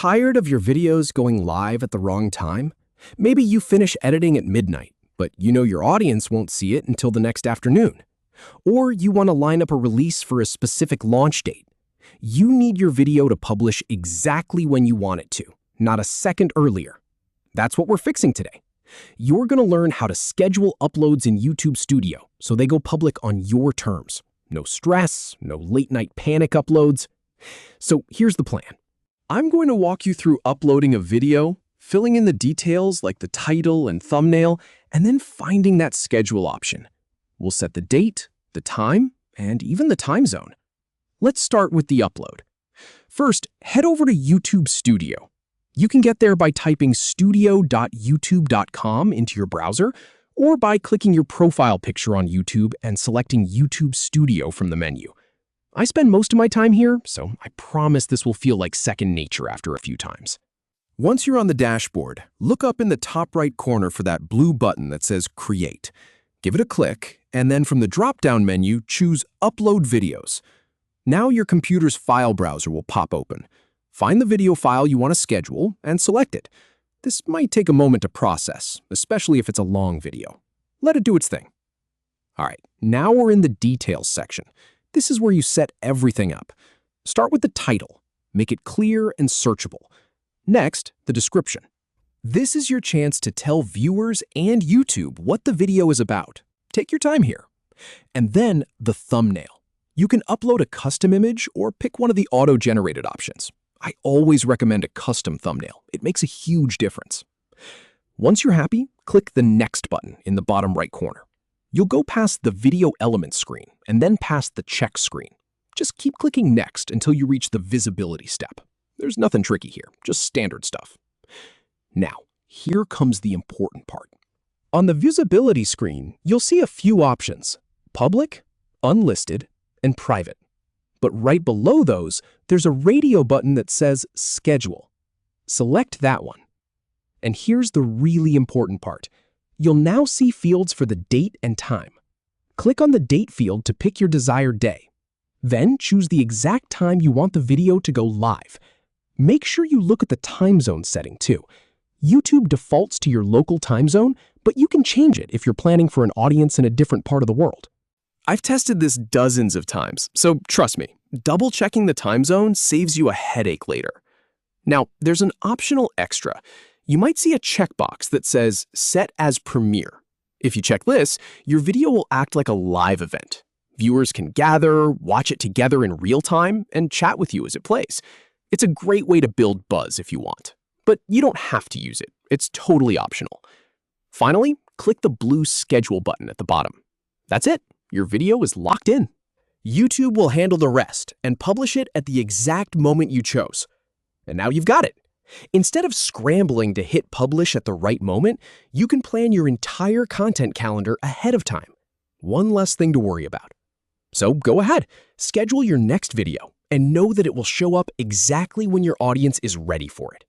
Tired of your videos going live at the wrong time? Maybe you finish editing at midnight, but you know your audience won't see it until the next afternoon. Or you want to line up a release for a specific launch date. You need your video to publish exactly when you want it to, not a second earlier. That's what we're fixing today. You're going to learn how to schedule uploads in YouTube Studio so they go public on your terms. No stress, no late-night panic uploads. So here's the plan. I'm going to walk you through uploading a video, filling in the details like the title and thumbnail, and then finding that schedule option. We'll set the date, the time, and even the time zone. Let's start with the upload. First, head over to YouTube Studio. You can get there by typing studio.youtube.com into your browser, or by clicking your profile picture on YouTube and selecting YouTube Studio from the menu. I spend most of my time here, so I promise this will feel like second nature after a few times. Once you're on the dashboard, look up in the top right corner for that blue button that says Create. Give it a click, and then from the drop-down menu, choose Upload Videos. Now your computer's file browser will pop open. Find the video file you want to schedule and select it. This might take a moment to process, especially if it's a long video. Let it do its thing. All right, now we're in the Details section. This is where you set everything up. Start with the title. Make it clear and searchable. Next, the description. This is your chance to tell viewers and YouTube what the video is about. Take your time here. And then the thumbnail. You can upload a custom image or pick one of the auto-generated options. I always recommend a custom thumbnail. It makes a huge difference. Once you're happy, click the Next button in the bottom right corner. You'll go past the Video Elements screen and then past the Check screen. Just keep clicking Next until you reach the Visibility step. There's nothing tricky here, just standard stuff. Now, here comes the important part. On the Visibility screen, you'll see a few options: Public, Unlisted, and Private. But right below those, there's a radio button that says Schedule. Select that one. And here's the really important part. You'll now see fields for the date and time. Click on the date field to pick your desired day. Then choose the exact time you want the video to go live. Make sure you look at the time zone setting too. YouTube defaults to your local time zone, but you can change it if you're planning for an audience in a different part of the world. I've tested this dozens of times, so trust me, double-checking the time zone saves you a headache later. Now, there's an optional extra. You might see a checkbox that says Set as Premiere. If you check this, your video will act like a live event. Viewers can gather, watch it together in real time, and chat with you as it plays. It's a great way to build buzz if you want. But you don't have to use it. It's totally optional. Finally, click the blue Schedule button at the bottom. That's it. Your video is locked in. YouTube will handle the rest and publish it at the exact moment you chose. And now you've got it. Instead of scrambling to hit publish at the right moment, you can plan your entire content calendar ahead of time. One less thing to worry about. So go ahead, schedule your next video and know that it will show up exactly when your audience is ready for it.